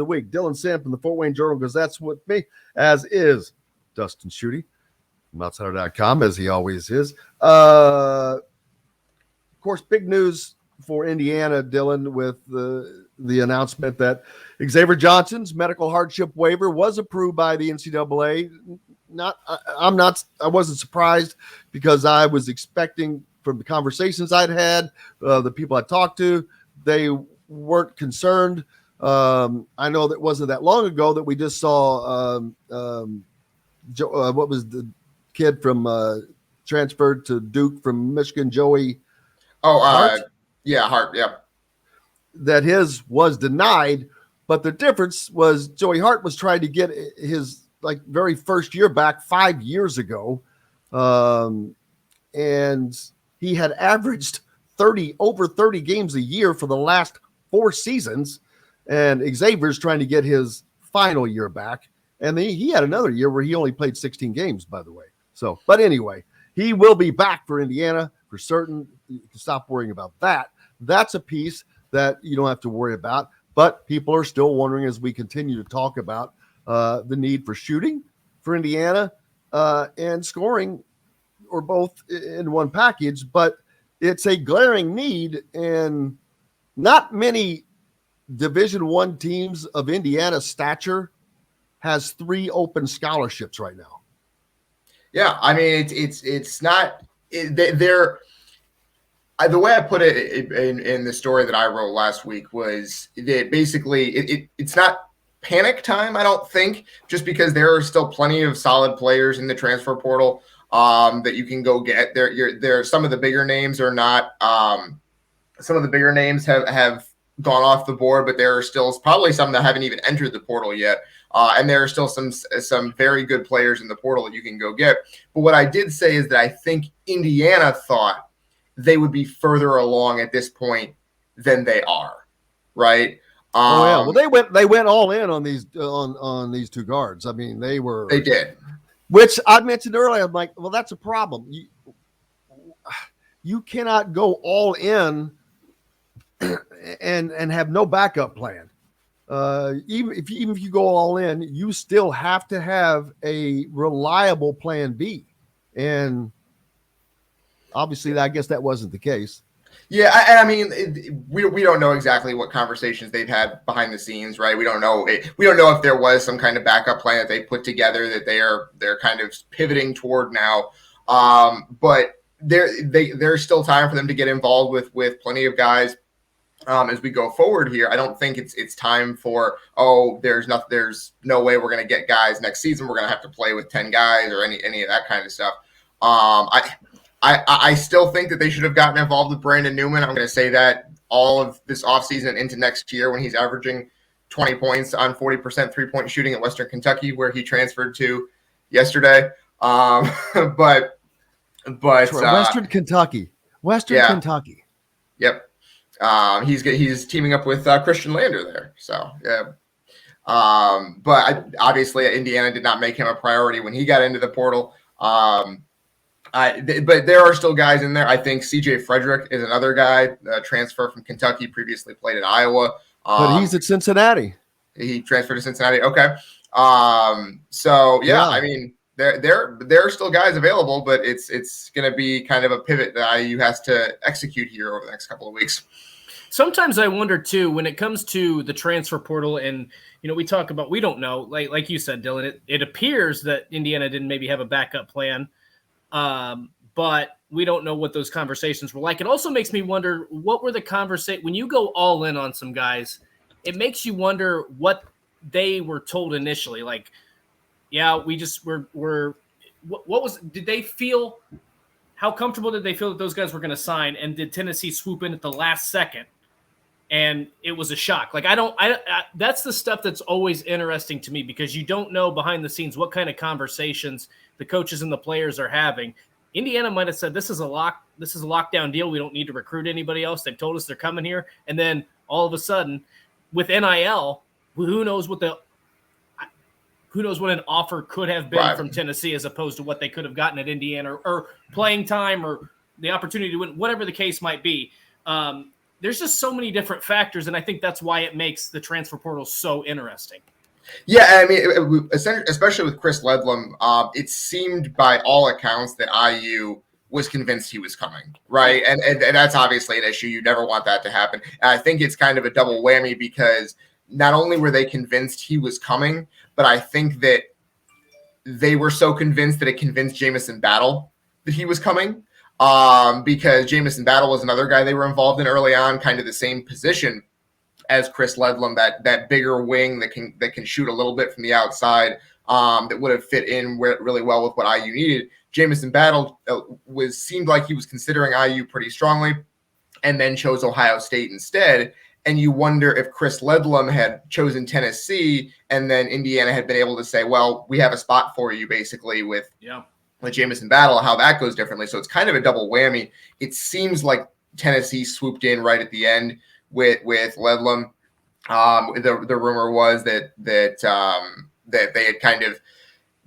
the week. Dylan Sinn from the Fort Wayne Journal-Gazette's with me, as is Dustin Schutte from Outsider.com, as he always is. Of course, big news for Indiana, Dylan, with the announcement that Xavier Johnson's medical hardship waiver was approved by the NCAA. I wasn't surprised because I was expecting from the conversations I'd had, the people I talked to, they weren't concerned. I know that wasn't that long ago that we just saw what was the kid from transferred to Duke from Michigan, Joey. Hart, that his was denied, but the difference was Joey Hart was trying to get his very first year back 5 years ago, and he had averaged over 30 games a year for the last 4 seasons, and Xavier's trying to get his final year back, and he had another year where he only played 16 games, by the way. So, but anyway, he will be back for Indiana for certain. You can stop worrying about that. That's a piece that you don't have to worry about, but people are still wondering as we continue to talk about the need for shooting for Indiana and scoring, or both in one package, but it's a glaring need, and not many Division I teams of Indiana stature has 3 open scholarships right now. Yeah, I mean, it's not they're the way I put it in the story that I wrote last week was that basically it's not panic time, I don't think, just because there are still plenty of solid players in the transfer portal that you can go get. There some of the bigger names are not some of the bigger names have gone off the board, but there are still probably some that haven't even entered the portal yet. And there are still some very good players in the portal that you can go get. But what I did say is that I think Indiana thought they would be further along at this point than they are, right? Well, they went all in on these on these 2 guards. I mean, they did, which I mentioned earlier. I'm like, well, that's a problem. You cannot go all in and have no backup plan. Even if you go all in, you still have to have a reliable plan B, and obviously, I guess that wasn't the case. Yeah, I mean, we don't know exactly what conversations they've had behind the scenes, right? We don't know if there was some kind of backup plan that they put together that they're kind of pivoting toward now. But there's still time for them to get involved with plenty of guys as we go forward here. I don't think it's time for there's no way we're going to get guys next season. We're going to have to play with 10 guys or any of that kind of stuff. I still think that they should have gotten involved with Brandon Newman. I'm going to say that all of this offseason into next year when he's averaging 20 points on 40% three-point shooting at Western Kentucky, where he transferred to yesterday. But Western Kentucky. Kentucky. Yep. He's teaming up with Christian Lander there. So, yeah. But obviously Indiana did not make him a priority when he got into the portal. But there are still guys in there. I think CJ Frederick is another guy, transfer from Kentucky, previously played at Iowa. But he's at Cincinnati. He transferred to Cincinnati. Okay. So yeah, I mean, there are still guys available, but it's going to be kind of a pivot that IU has to execute here over the next couple of weeks. Sometimes I wonder too, when it comes to the transfer portal, and we talk about, we don't know, like you said, Dylan, it appears that Indiana didn't maybe have a backup plan. But we don't know what those conversations were like. It also makes me wonder, what were the conversations when you go all in on some guys? It makes you wonder what they were told initially. Like, yeah, we just we're what was, did they feel, how comfortable did they feel that those guys were going to sign? And did Tennessee swoop in at the last second? And it was a shock. Like, that's the stuff that's always interesting to me, because you don't know behind the scenes what kind of conversations the coaches and the players are having. Indiana might have said, this is a lockdown deal. We don't need to recruit anybody else. They've told us they're coming here. And then all of a sudden with NIL, who knows what an offer could have been from Tennessee as opposed to what they could have gotten at Indiana, or playing time, or the opportunity to win, whatever the case might be. there's just so many different factors, and I think that's why it makes the transfer portal so interesting. Yeah, I mean, especially with Chris Ledlum, it seemed by all accounts that IU was convinced he was coming, right? And that's obviously an issue. You never want that to happen. And I think it's kind of a double whammy because not only were they convinced he was coming, but I think that they were so convinced that it convinced Jamison Battle that he was coming, because Jamison Battle was another guy they were involved in early on, kind of the same position as Chris Ledlum, that bigger wing that can shoot a little bit from the outside, that would have fit in really well with what IU needed. Jamison Battle seemed like he was considering IU pretty strongly, and then chose Ohio State instead. And you wonder if Chris Ledlum had chosen Tennessee, and then Indiana had been able to say, "Well, we have a spot for you," basically with Jamison Battle, how that goes differently. So it's kind of a double whammy. It seems like Tennessee swooped in right at the end with Ledlum. The rumor was that they had kind of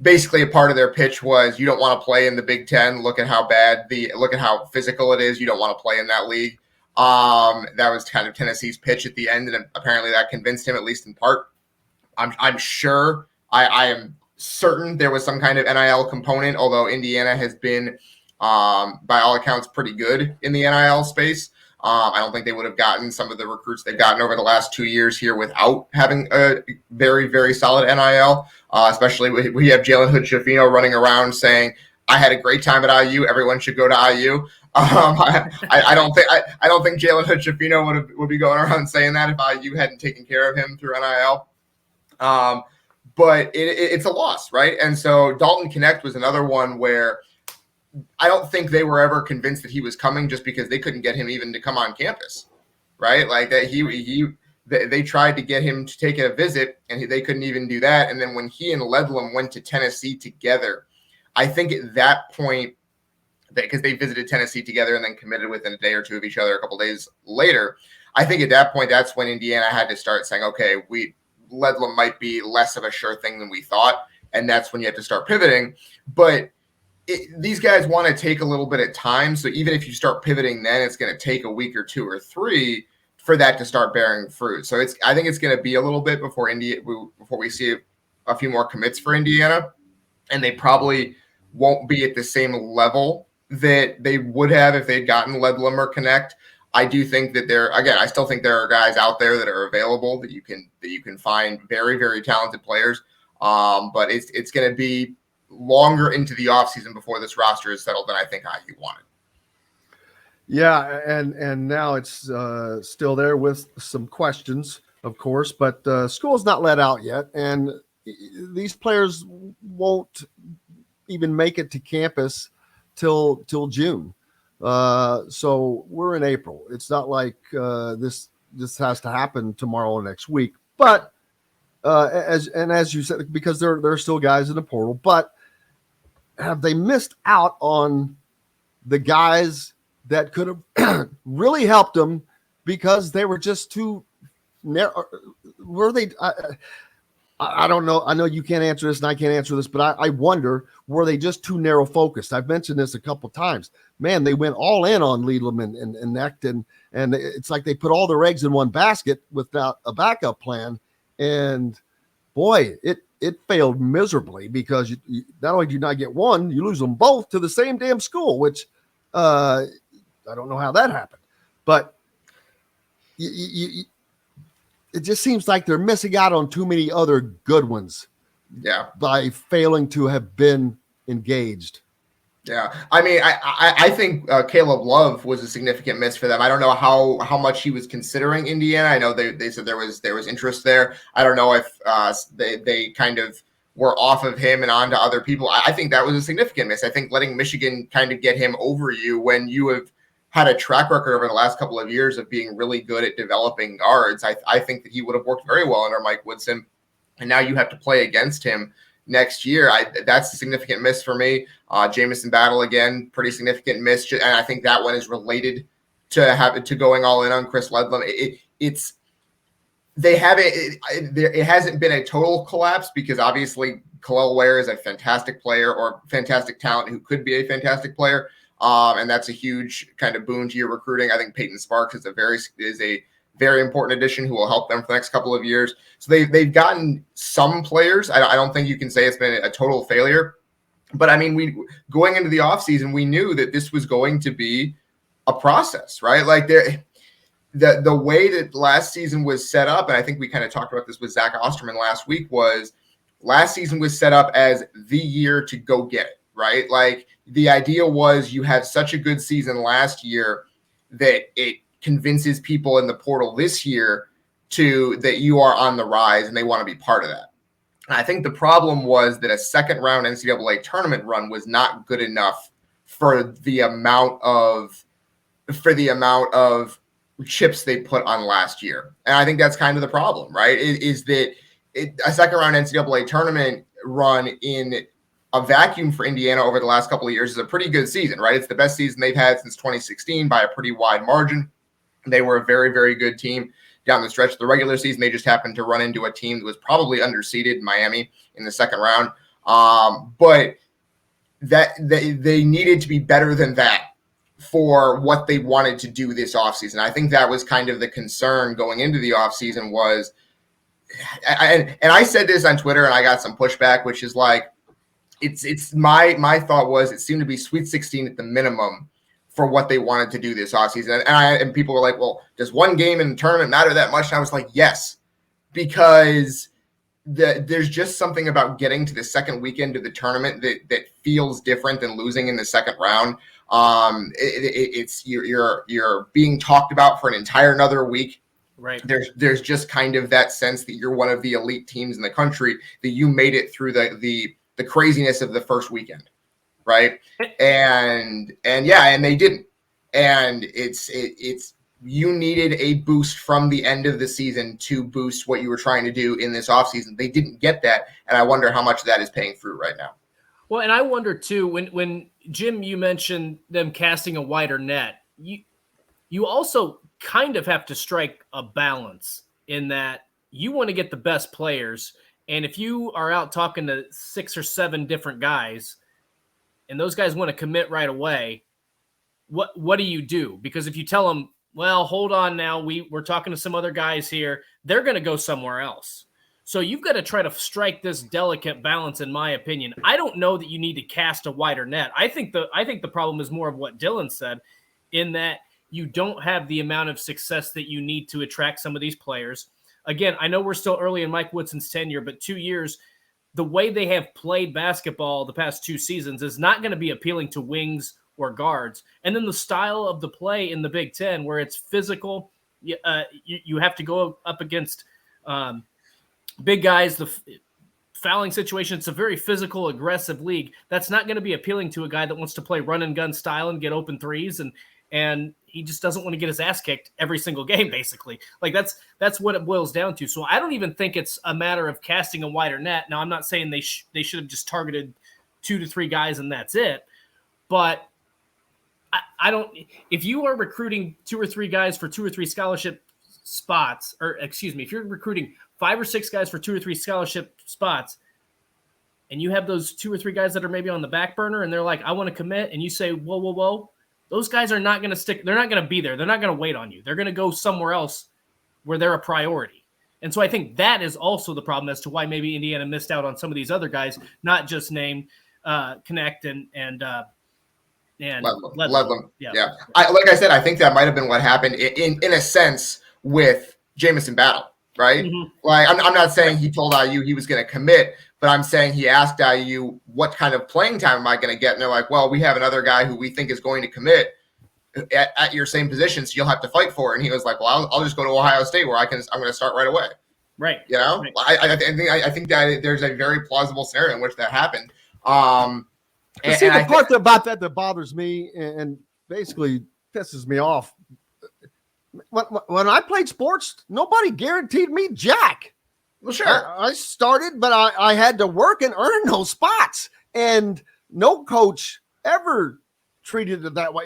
basically a part of their pitch was, you don't want to play in the Big Ten. Look at how physical it is. You don't want to play in that league. That was kind of Tennessee's pitch at the end, and apparently that convinced him, at least in part. I'm sure, I am certain there was some kind of NIL component, although Indiana has been, by all accounts, pretty good in the NIL space. I don't think they would have gotten some of the recruits they've gotten over the last 2 years here without having a very, very solid NIL, especially we have Jalen Hood-Schifino running around saying, "I had a great time at IU. Everyone should go to IU." I don't think Jalen Hood-Schifino would be going around saying that if IU hadn't taken care of him through NIL. But it's a loss, right? And so Dalton Connect was another one where I don't think they were ever convinced that he was coming, just because they couldn't get him even to come on campus, right? Like that they tried to get him to take a visit, and they couldn't even do that. And then when he and Ledlum went to Tennessee together, I think at that point, because they visited Tennessee together and then committed within a day or two of each other a couple days later, I think at that point, that's when Indiana had to start saying, okay, Ledlum might be less of a sure thing than we thought. And that's when you have to start pivoting. But these guys want to take a little bit of time. So even if you start pivoting, then it's going to take a week or 2 or 3 for that to start bearing fruit. So I think it's going to be a little bit before we see a few more commits for Indiana. And they probably won't be at the same level that they would have if they'd gotten Ledlum or Connect. I do think that I still think there are guys out there that are available that you can find, very, very talented players. But it's going to be longer into the offseason before this roster is settled than I think IU wanted. Yeah, and now it's still there with some questions, of course, but school's not let out yet, and these players won't even make it to campus till June. So we're in April. It's not like this has to happen tomorrow or next week. But as you said, because there are still guys in the portal, but have they missed out on the guys that could have really helped them because they were just too narrow? Were they? I don't know. I know you can't answer this and I can't answer this, but I wonder, were they just too narrow focused? I've mentioned this a couple of times. Man, they went all in on Ledlum and Necht, and it's like they put all their eggs in one basket without a backup plan. And boy, it failed miserably, because you not only do you not get one, you lose them both to the same damn school, which I don't know how that happened. But it just seems like they're missing out on too many other good ones. Yeah. By failing to have been engaged. Yeah. I mean, I think Caleb Love was a significant miss for them. I don't know how much he was considering Indiana. I know they said there was interest there. I don't know if they kind of were off of him and on to other people. I think that was a significant miss. I think letting Michigan kind of get him over you when you have had a track record over the last couple of years of being really good at developing guards, I think that he would have worked very well under Mike Woodson. And now you have to play against him next year. That's a significant miss for me. Jamison Battle, again, pretty significant miss. And I think that one is related to going all in on Chris Ledlum. It hasn't been a total collapse, because obviously Khalil Ware is a fantastic player, or fantastic talent who could be a fantastic player. And that's a huge kind of boon to your recruiting. I think Peyton Sparks is a very important addition who will help them for the next couple of years. So they've gotten some players. I don't think you can say it's been a total failure. But I mean, going into the offseason, we knew that this was going to be a process, right? Like the way that last season was set up, and I think we kind of talked about this with Zach Osterman last week, was last season was set up as the year to go get it, right? Like the idea was you had such a good season last year that it convinces people in the portal this year that you are on the rise and they want to be part of that. I think the problem was that a second round NCAA tournament run was not good enough for the amount of chips they put on last year. And I think that's kind of the problem, right? Is that a second round NCAA tournament run in a vacuum for Indiana over the last couple of years is a pretty good season, right? It's the best season they've had since 2016 by a pretty wide margin. They were a very, very good team down the stretch of the regular season. They just happened to run into a team that was probably underseeded, Miami, in the second round. But that they needed to be better than that for what they wanted to do this offseason. I think that was kind of the concern going into the offseason was, and I said this on Twitter and I got some pushback, which is like, it's my thought was it seemed to be Sweet 16 at the minimum for what they wanted to do this offseason. And people were like, well, does one game in the tournament matter that much? And I was like, yes, because there's just something about getting to the second weekend of the tournament that feels different than losing in the second round. It's you're being talked about for an entire another week. Right. There's just kind of that sense that you're one of the elite teams in the country, that you made it through the craziness of the first weekend. Right. And they didn't. And it's you needed a boost from the end of the season to boost what you were trying to do in this offseason. They didn't get that. And I wonder how much of that is paying fruit right now. Well, and I wonder too, when Jim, you mentioned them casting a wider net, you also kind of have to strike a balance in that you want to get the best players. And if you are out talking to 6 or 7 different guys and those guys want to commit right away, what do you do? Because if you tell them, well, hold on now, we're talking to some other guys here, they're going to go somewhere else. So you've got to try to strike this delicate balance, in my opinion. I don't know that you need to cast a wider net. I think the problem is more of what Dylan said, in that you don't have the amount of success that you need to attract some of these players. Again, I know we're still early in Mike Woodson's tenure, but 2 years, the way they have played basketball the past 2 seasons is not going to be appealing to wings or guards. And then the style of the play in the Big Ten, where it's physical, you have to go up against big guys, the fouling situation. It's a very physical, aggressive league. That's not going to be appealing to a guy that wants to play run and gun style and get open threes, and he just doesn't want to get his ass kicked every single game, basically. Like that's what it boils down to. So I don't even think it's a matter of casting a wider net. Now, I'm not saying they should have just targeted 2 to 3 guys and that's it, but I don't. If you are recruiting 2 or 3 guys for 2 or 3 scholarship spots, or excuse me, if you're recruiting 5 or 6 guys for 2 or 3 scholarship spots, and you have those 2 or 3 guys that are maybe on the back burner, and they're like, I want to commit, and you say, whoa, those guys are not going to stick. They're not going to be there. They're not going to wait on you. They're going to go somewhere else where they're a priority. And so I think that is also the problem as to why maybe Indiana missed out on some of these other guys, not just named Connect and Ledlam. Yeah. Like I said, I think that might have been what happened in a sense with Jamison Battle, right? Mm-hmm. Like I'm not saying he told IU he was going to commit, but I'm saying he asked IU, what kind of playing time am I going to get? And they're like, well, we have another guy who we think is going to commit at your same position, so you'll have to fight for it. And he was like, well, I'll just go to Ohio State where I'm going to start right away. Right. You know, right. I think that there's a very plausible scenario in which that happened. The part about that bothers me and basically pisses me off. When I played sports, nobody guaranteed me jack. Well, sure. I started, but I had to work and earn those spots. And no coach ever treated it that way.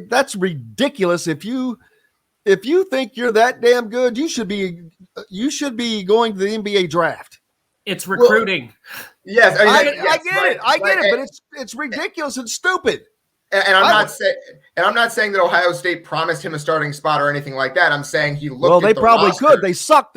That's ridiculous. If you think you're that damn good, you should be going to the NBA draft. It's recruiting. Yes, I yes, get it. I get it, but it's ridiculous and stupid. And I'm not saying that Ohio State promised him a starting spot or anything like that. I'm saying he looked. Well, they at the probably roster. could. They sucked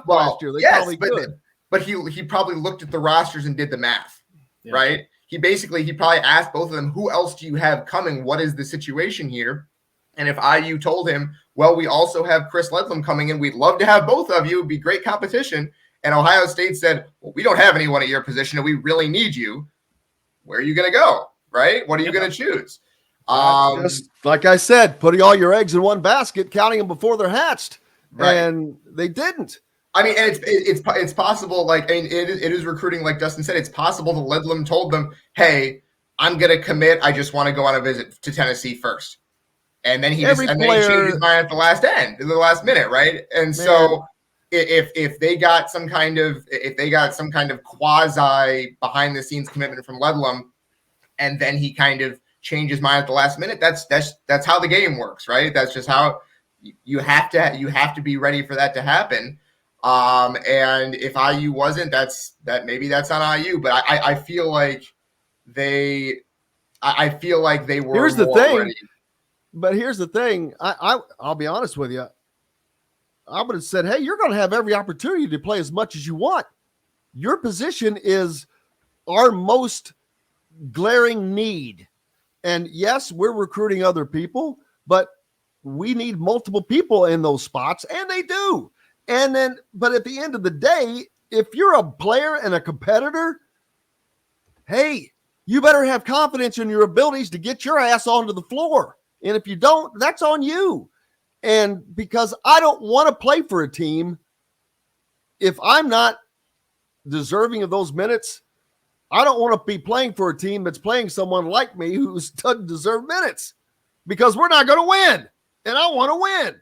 last year. They probably could. But he probably looked at the rosters and did the math, right? He probably asked both of them, who else do you have coming? What is the situation here? And if IU told him, well, we also have Chris Ledlam coming in. We'd love to have both of you. It'd be great competition. And Ohio State said, well, we don't have anyone at your position and we really need you. Where are you going to go? Right? What are you going to choose? Just like I said, putting all your eggs in one basket, counting them before they're hatched. Right. And they didn't. I mean, and it's possible, like, it is recruiting, like Dustin said, it's possible that Ledlam told them, hey, I'm going to commit. I just want to go on a visit to Tennessee first. And then he changed his mind at the last minute, right? And so if they got some kind of quasi behind the scenes commitment from Ledlam, and then he kind of changed his mind at the last minute, that's how the game works, right? That's just how you have to be ready for that to happen. And if IU wasn't, maybe that's on IU, but I feel like they were. Here's the thing. Ready. But here's the thing. I'll be honest with you. I would have said, hey, you're going to have every opportunity to play as much as you want. Your position is our most glaring need. And yes, we're recruiting other people, but we need multiple people in those spots, and they do. And then, but at the end of the day, if you're a player and a competitor, hey, you better have confidence in your abilities to get your ass onto the floor. And if you don't, that's on you. And because I don't want to play for a team, if I'm not deserving of those minutes, I don't want to be playing for a team that's playing someone like me who doesn't deserve minutes, because we're not going to win. And I want to win.